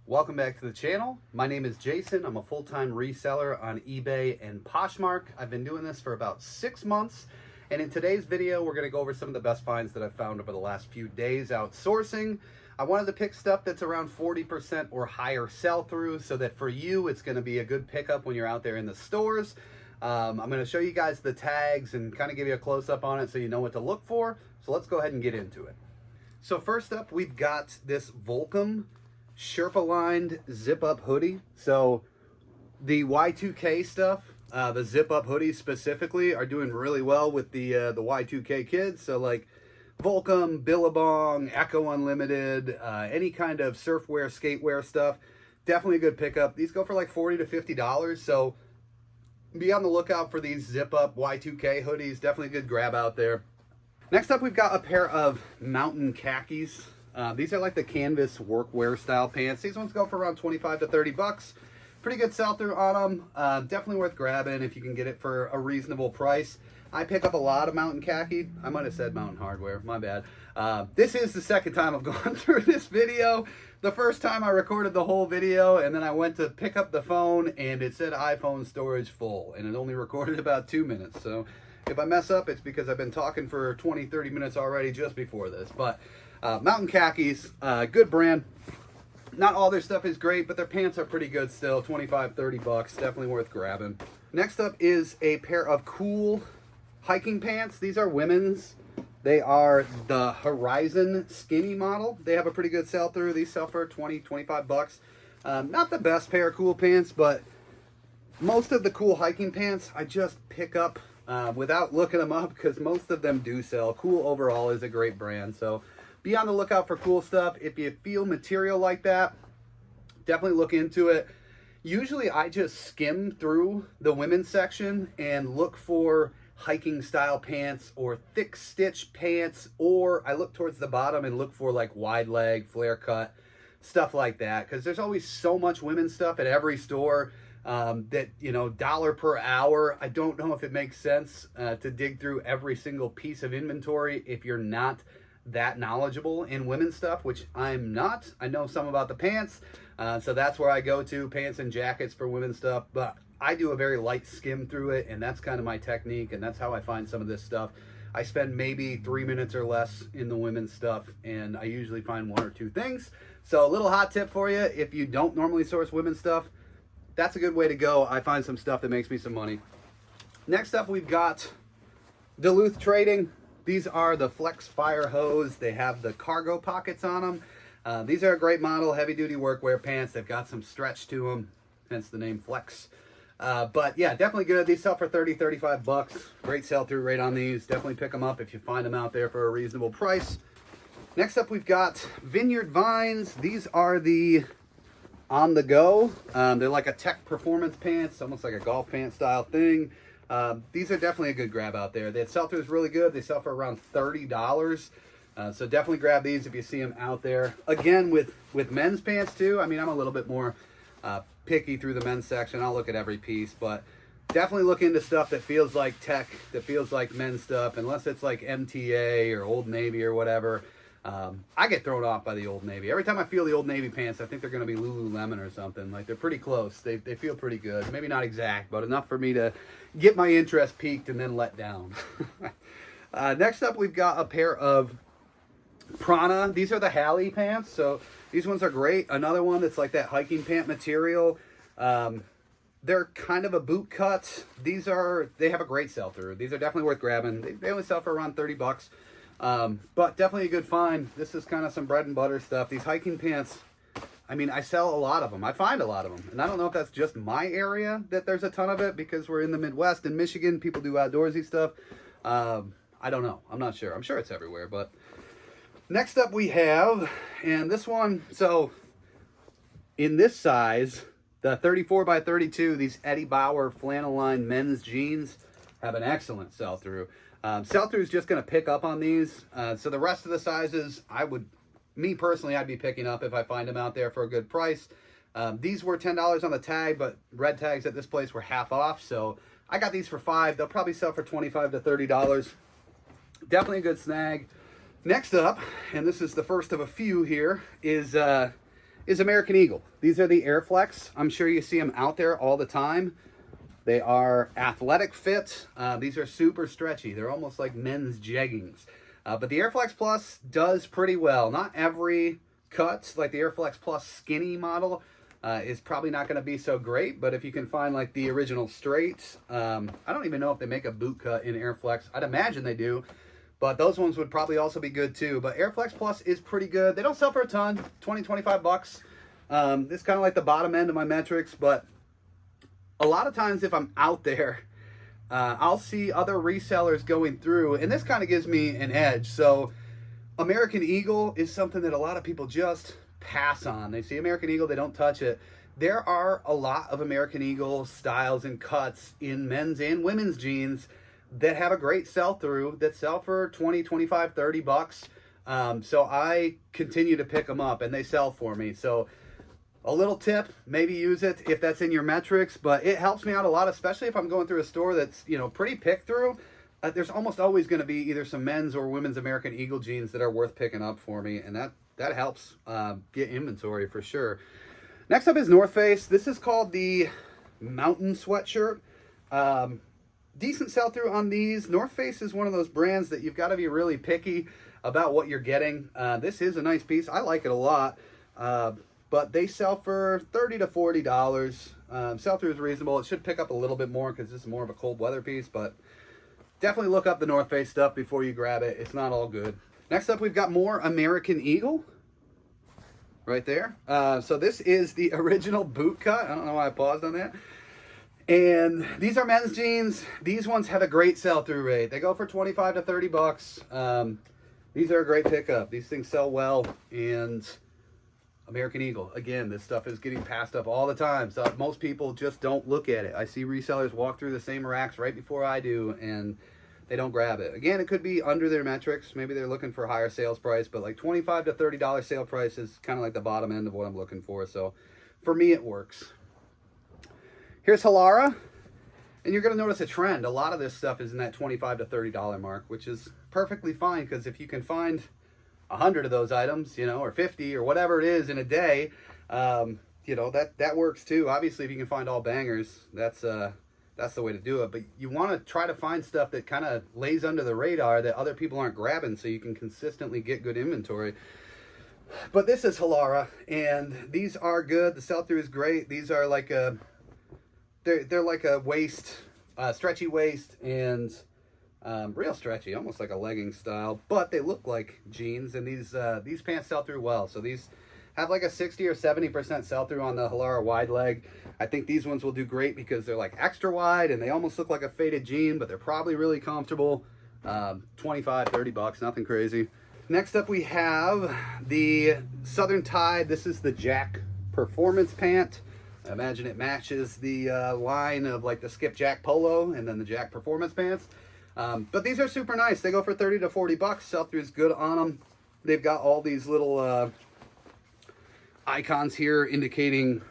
Welcome back to the channel. My name is Jason. I'm a full-time reseller on eBay and Poshmark. I've been doing this for about 6 months, and in today's video we're going to go over some of the best finds that I've found over the last few days outsourcing. I wanted to pick stuff that's around 40% or higher sell-through so that for you it's going to be a good pickup when you're out there in the stores. I'm going to show you guys the tags and kind of give you a close-up on it so you know what to look for. So let's go ahead and get into it. So first up, we've got this Volcom Sherpa lined zip up hoodie. So the Y2K stuff, the zip up hoodies specifically, are doing really well with the Y2K kids. So like Volcom, Billabong, Echo Unlimited, any kind of surfwear, skatewear stuff, definitely a good pickup. These go for like $40 to $50. So be on the lookout for these zip up Y2K hoodies. Definitely a good grab out there. Next up, we've got a pair of mountain khakis. These are like the canvas workwear style pants. These ones go for around 25 to 30 bucks. Pretty good sell-through on them. Definitely worth grabbing if you can get it for a reasonable price. I pick up a lot of mountain khaki. I might have said mountain hardware, my bad. This is the second time I've gone through this video. The first time I recorded the whole video and then I went to pick up the phone and it said iPhone storage full and it only recorded about 2 minutes. So if I mess up, it's because I've been talking for 20, 30 minutes already just before this. But mountain khakis, good brand. Not all their stuff is great, but their pants are pretty good still. 25, 30 bucks, definitely worth grabbing. Next up is a pair of cool hiking pants. These are women's. They are the Horizon skinny model. They have a pretty good sell through. These sell for 20, 25 bucks. Not the best pair of cool pants, but most of the cool hiking pants I just pick up without looking them up because most of them do sell. Cool overall is a great brand. So be on the lookout for cool stuff. If you feel material like that, definitely look into it. Usually I just skim through the women's section and look for hiking style pants or thick stitch pants, or I look towards the bottom and look for like wide leg, flare cut, stuff like that, because there's always so much women's stuff at every store that, you know, $1 per hour. I don't know if it makes sense to dig through every single piece of inventory if you're not that knowledgeable in women's stuff, which I'm not. I know some about the pants, so that's where I go to, pants and jackets for women's stuff, but I do a very light skim through it, and that's kind of my technique, and that's how I find some of this stuff. I spend maybe 3 minutes or less in the women's stuff, and I usually find 1 or 2 things. So a little hot tip for you, if you don't normally source women's stuff, that's a good way to go. I find some stuff that makes me some money. Next up, we've got Duluth Trading. These are the Flex Fire Hose. They have the cargo pockets on them. These are a great model, heavy-duty workwear pants. They've got some stretch to them, hence the name Flex. But yeah, definitely good. These sell for 30, 35 bucks. Great sell-through rate on these. Definitely pick them up if you find them out there for a reasonable price. Next up, we've got Vineyard Vines. These are the on the go. They're like a tech performance pants, almost like a golf pant style thing. These are definitely a good grab out there. The sell-through is really good. They sell for around $30. So definitely grab these if you see them out there. Again, with men's pants too. I mean, I'm a little bit more picky through the men's section. I'll look at every piece, but definitely look into stuff that feels like tech, that feels like men's stuff, unless it's like MTA or Old Navy or whatever. I get thrown off by the Old Navy. Every time I feel the Old Navy pants, I think they're going to be Lululemon or something. Like, they're pretty close. They feel pretty good. Maybe not exact, but enough for me to get my interest piqued and then let down. Next up, we've got a pair of Prana. These are the Halley pants. So these ones are great. Another one that's like that hiking pant material. They're kind of a boot cut. They have a great sell-through. These are definitely worth grabbing. They only sell for around 30 bucks. But definitely a good find. This is kind of some bread and butter stuff. These hiking pants, I mean, I sell a lot of them. I find a lot of them. And I don't know if that's just my area that there's a ton of it, because we're in the Midwest in Michigan. People do outdoorsy stuff. I don't know. I'm not sure. I'm sure it's everywhere. But next up we have, and this one, so in this size, the 34 by 32, these Eddie Bauer flannel line men's jeans have an excellent sell-through. Sell-through is just going to pick up on these. So the rest of the sizes, me personally, I'd be picking up if I find them out there for a good price. These were $10 on the tag, but red tags at this place were half off. So I got these for $5. They'll probably sell for $25 to $30. Definitely a good snag. Next up, and this is the first of a few here, is is American Eagle. These are the Airflex. I'm sure you see them out there all the time. They are athletic fit. These are super stretchy. They're almost like men's jeggings. But the Airflex Plus does pretty well. Not every cut, like the Airflex Plus skinny model, is probably not going to be so great. But if you can find like the original straight, I don't even know if they make a boot cut in Airflex. I'd imagine they do. But those ones would probably also be good too. But Airflex Plus is pretty good. They don't sell for a ton, 20, 25 bucks. It's kind of like the bottom end of my metrics. But a lot of times if I'm out there, I'll see other resellers going through. And this kind of gives me an edge. So American Eagle is something that a lot of people just pass on. They see American Eagle, they don't touch it. There are a lot of American Eagle styles and cuts in men's and women's jeans that have a great sell-through, that sell for 20, 25, 30 bucks. So I continue to pick them up and they sell for me. So a little tip, maybe use it if that's in your metrics, but it helps me out a lot, especially if I'm going through a store that's, you know, pretty picked through. There's almost always going to be either some men's or women's American Eagle jeans that are worth picking up for me, and that helps get inventory for sure. Next up is North Face. This is called the Mountain Sweatshirt. Decent sell-through on these. North Face is one of those brands that you've got to be really picky about what you're getting. This is a nice piece. I like it a lot, but they sell for $30 to $40. Sell-through is reasonable. It should pick up a little bit more because this is more of a cold weather piece, but definitely look up the North Face stuff before you grab it. It's not all good. Next up, we've got more American Eagle right there. So this is the original boot cut. I don't know why I paused on that. And these are men's jeans. These ones have a great sell-through rate. They go for 25 to 30 bucks. These are a great pickup. These things sell well. And American Eagle, again, this stuff is getting passed up all the time. So most people just don't look at it. I see resellers walk through the same racks right before I do, and they don't grab it. Again, it could be under their metrics. Maybe they're looking for a higher sales price, but like $25 to $30 sale price is kind of like the bottom end of what I'm looking for. So for me, it works. Here's Halara, and you're going to notice a trend. A lot of this stuff is in that $25 to $30 mark, which is perfectly fine, because if you can find 100 of those items, you know, or 50 or whatever it is in a day, you know, that works too. Obviously, if you can find all bangers, that's the way to do it. But you want to try to find stuff that kind of lays under the radar that other people aren't grabbing, so you can consistently get good inventory. But this is Halara, and these are good. The sell-through is great. These are like a they're like a waist, stretchy waist, and real stretchy, almost like a legging style, but they look like jeans, and these pants sell through well. So these have like a 60 or 70% sell through on the Halara wide leg. I think these ones will do great because they're like extra wide and they almost look like a faded jean, but they're probably really comfortable. 25, 30 bucks, nothing crazy. Next up we have the Southern Tide. This is the Jack Performance Pant. I imagine it matches the line of like the Skipjack Polo and then the Jack Performance Pants. But these are super nice. They go for 30 to 40 bucks. Sell-through is good on them. They've got all these little icons here indicating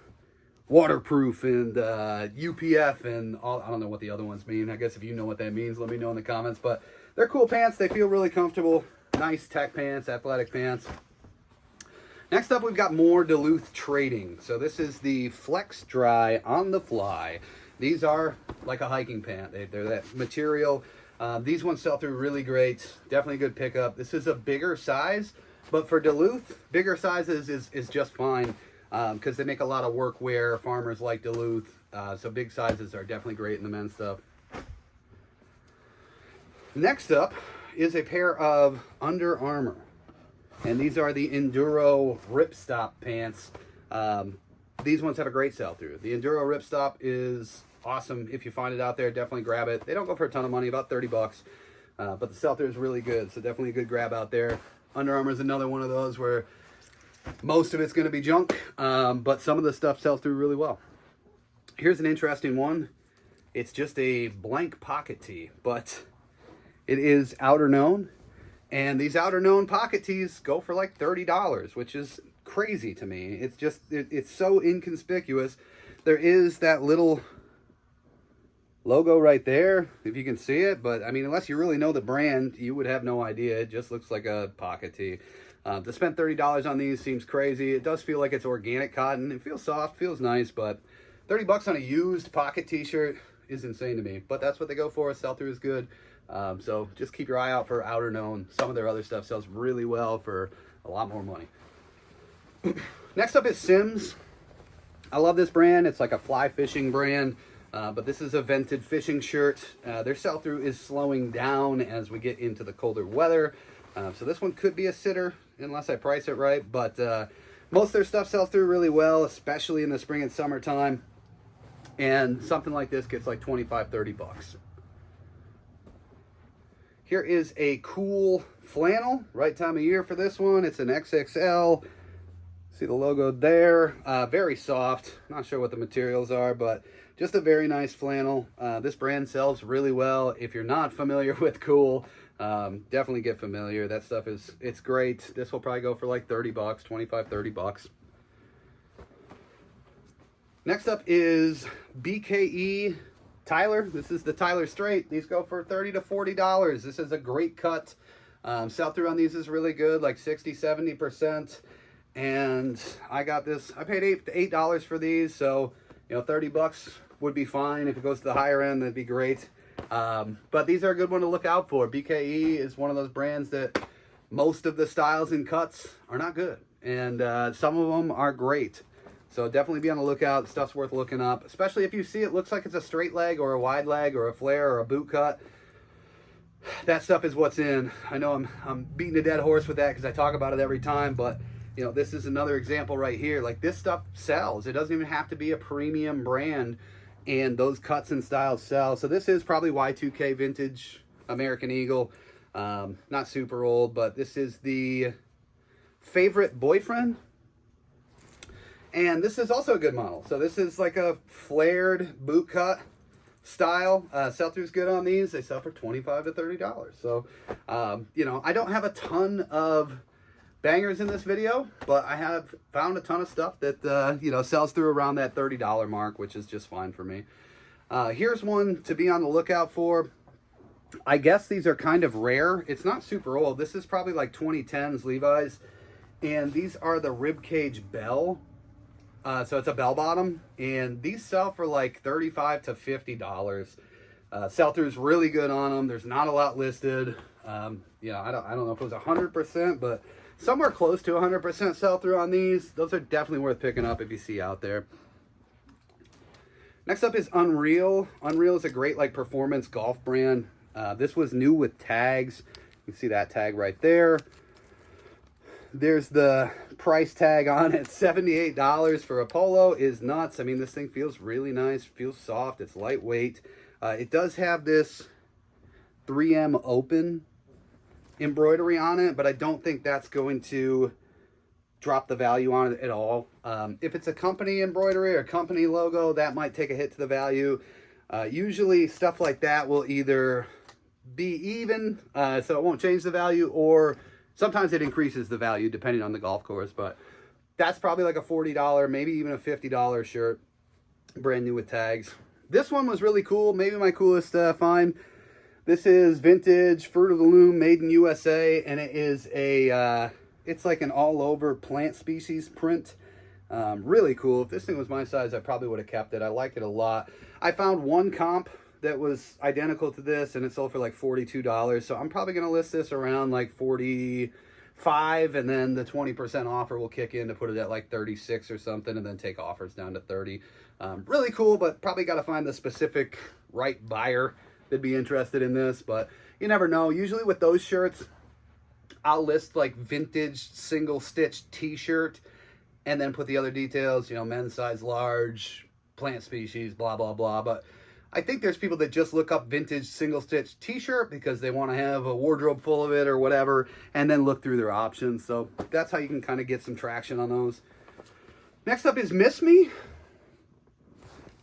waterproof and UPF and all. I don't know what the other ones mean. I guess if you know what that means, let me know in the comments. But they're cool pants. They feel really comfortable. Nice tech pants, athletic pants. Next up, we've got more Duluth trading. So this is the Flex Dry on the Fly. These are like a hiking pant. They're that material. These ones sell through really great. Definitely a good pickup. This is a bigger size, but for Duluth, bigger sizes is just fine because they make a lot of workwear. Farmers like Duluth, so big sizes are definitely great in the men's stuff. Next up is a pair of Under Armour, and these are the Enduro Ripstop pants. These ones have a great sell-through. The Enduro Ripstop is awesome. If you find it out there, definitely grab it. They don't go for a ton of money, about 30 bucks, but the sell-through is really good, so definitely a good grab out there. Under Armour is another one of those where most of it's going to be junk, but some of the stuff sells through really well. Here's an interesting one. It's just a blank pocket tee, but it is outer known, and these outer known pocket tees go for like $30, which is crazy to me. It's just, it's so inconspicuous. There is that little logo right there, if you can see it, but I mean, unless you really know the brand, you would have no idea. It just looks like a pocket tee. To spend $30 on these seems crazy. It does feel like it's organic cotton. It feels soft, feels nice, but 30 bucks on a used pocket t-shirt is insane to me. But that's what they go for. Sell-through is good. So just keep your eye out for Outer Known. Some of their other stuff sells really well for a lot more money. Next up is Sims. I love this brand. It's like a fly fishing brand, but this is a vented fishing shirt. Their sell-through is slowing down as we get into the colder weather. So this one could be a sitter unless I price it right, but most of their stuff sells through really well, especially in the spring and summertime. And something like this gets like 25, 30 bucks. Here is a cool flannel, right time of year for this one. It's an XXL. See the logo there. Very soft. Not sure what the materials are, but just a very nice flannel. This brand sells really well. If you're not familiar with cool, definitely get familiar. That stuff it's great. This will probably go for like 30 bucks, 25, 30 bucks. Next up is BKE Tyler. This is the Tyler Straight. These go for $30 to $40. This is a great cut. Sell-through on these is really good, like 60, 70%. And I got this, I paid $8 for these, so, 30 bucks would be fine. If it goes to the higher end, that'd be great. But these are a good one to look out for. BKE is one of those brands that most of the styles and cuts are not good. And some of them are great. So definitely be on the lookout. Stuff's worth looking up, especially if you see it looks like it's a straight leg or a wide leg or a flare or a boot cut. That stuff is what's in. I know I'm beating a dead horse with that because I talk about it every time, but this is another example right here. Like, this stuff sells. It doesn't even have to be a premium brand, and those cuts and styles sell. So this is probably Y2K vintage American Eagle. Not super old, but this is the Favorite Boyfriend. And this is also a good model. So this is like a flared boot cut style. Sell-through's good on these. They sell for $25 to $30. So, I don't have a ton of bangers in this video, but I have found a ton of stuff that, sells through around that $30 mark, which is just fine for me. Here's one to be on the lookout for. I guess these are kind of rare. It's not super old. This is probably like 2010s Levi's. And these are the ribcage bell. So it's a bell bottom, and these sell for like $35 to $50. Sell-through is really good on them. There's not a lot listed. I don't know if it was 100%, but somewhere close to 100% sell-through on these. Those are definitely worth picking up if you see out there. Next up is Unreal. Unreal is a great performance golf brand. This was new with tags. You can see that tag right there. There's the price tag on it. $78 for a polo is nuts. I mean, this thing feels really nice, feels soft, it's lightweight. It does have this 3M open embroidery on it, but I don't think that's going to drop the value on it at all. If it's a company embroidery or company logo, that might take a hit to the value. Usually stuff like that will either be even, so it won't change the value, or sometimes it increases the value depending on the golf course, but that's probably like a $40, maybe even a $50 shirt, brand new with tags. This one was really cool, maybe my coolest find. This is vintage Fruit of the Loom, made in USA, and it is it's like an all-over plant species print. Really cool. If this thing was my size, I probably would have kept it. I like it a lot. I found one comp that was identical to this, and it sold for like $42. So I'm probably going to list this around like 45, and then the 20% offer will kick in to put it at like 36 or something, and then take offers down to 30. Really cool, but probably got to find the specific right buyer that'd be interested in this, but you never know. Usually with those shirts, I'll list like vintage single stitch t-shirt and then put the other details, men's size large, plant species, blah, blah, blah. But I think there's people that just look up vintage single stitch t-shirt because they want to have a wardrobe full of it or whatever, and then look through their options. So that's how you can kind of get some traction on those. Next up is Miss Me.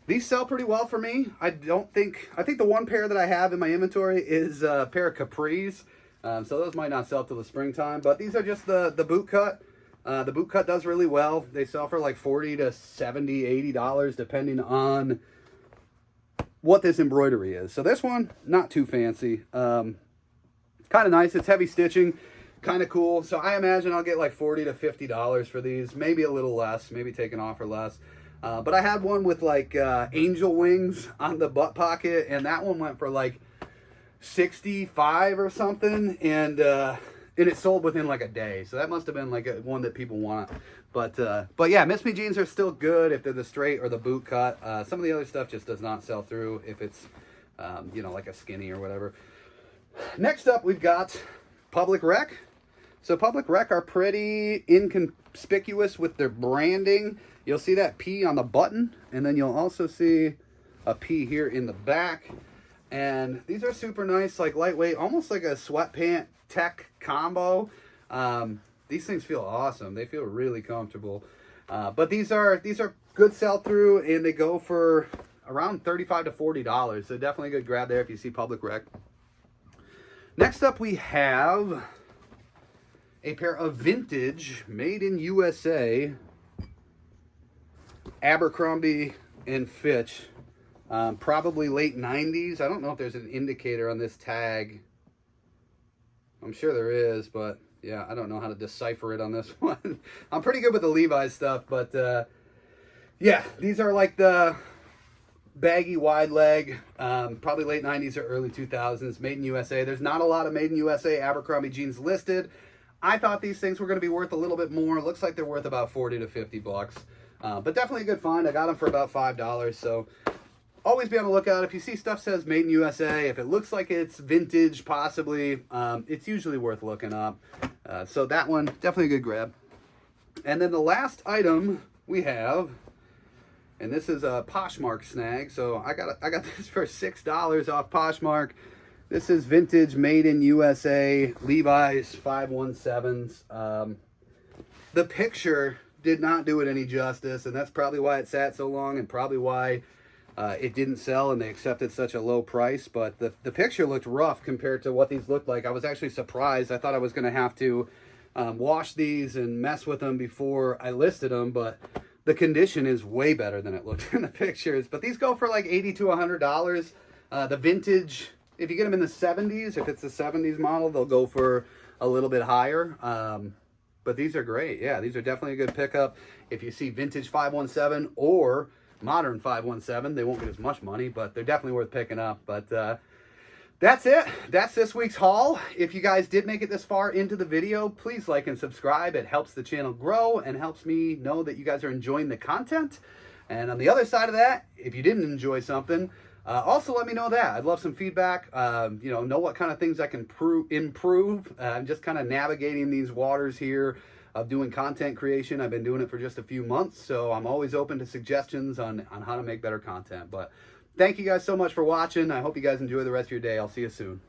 These sell pretty well for me. I think the one pair that I have in my inventory is a pair of capris. So those might not sell till the springtime, but these are just the boot cut. The boot cut does really well. They sell for like $40 to $70, $80, depending on what this embroidery is. So this one, not too fancy. Kind of nice. It's heavy stitching. kind of cool. So I imagine I'll get like $40 to $50 for these, maybe a little less, maybe take an offer less. But I had one with like angel wings on the butt pocket, and that one went for like 65 or something, and it sold within like a day. So that must have been like one that people want. But yeah, Miss Me jeans are still good if they're the straight or the boot cut. Some of the other stuff just does not sell through if it's you know, like a skinny or whatever. Next up, we've got Public Rec. So Public Rec are pretty inconspicuous with their branding. You'll see that P on the button, and then you'll also see a P here in the back. And these are super nice, like lightweight, almost like a sweatpant tech combo. These things feel awesome. They feel really comfortable. But these are good sell-through, and they go for around $35 to $40. So definitely a good grab there if you see Public Rec. Next up, we have a pair of vintage, made in USA, Abercrombie and Fitch. Probably late 90s. I don't know if there's an indicator on this tag. I'm sure there is, but yeah, I don't know how to decipher it on this one. I'm pretty good with the Levi stuff, but yeah, these are like the baggy wide leg, probably late 90s or early 2000s, made in USA. There's not a lot of made in USA Abercrombie jeans listed. I thought these things were going to be worth a little bit more. It looks like they're worth about 40 to 50 bucks. But definitely a good find. I got them for about $5, so always be on the lookout. If you see stuff says made in USA, if it looks like it's vintage, possibly, it's usually worth looking up. So that one, definitely a good grab. And then the last item we have, and this is a Poshmark snag. So I got this for $6 off Poshmark. This is vintage, made in USA, Levi's 517s. The picture did not do it any justice, and that's probably why it sat so long, and probably why it didn't sell and they accepted such a low price. But the picture looked rough compared to what these looked like. I was actually surprised. I thought I was going to have to wash these and mess with them before I listed them, but the condition is way better than it looked in the pictures. But these go for like $80 to $100. The vintage, if you get them in the 70s, if it's the 70s model, they'll go for a little bit higher. But these are great. Yeah, these are definitely a good pickup. If you see vintage 517 or modern 517, they won't get as much money, but they're definitely worth picking up. But that's it. That's this week's haul. If you guys did make it this far into the video, please like and subscribe. It helps the channel grow and helps me know that you guys are enjoying the content. And on the other side of that, if you didn't enjoy something, also let me know that. I'd love some feedback. You know what kind of things I can improve. I'm just kind of navigating these waters here of doing content creation. I've been doing it for just a few months, so I'm always open to suggestions on how to make better content. But thank you guys so much for watching. I hope you guys enjoy the rest of your day. I'll see you soon.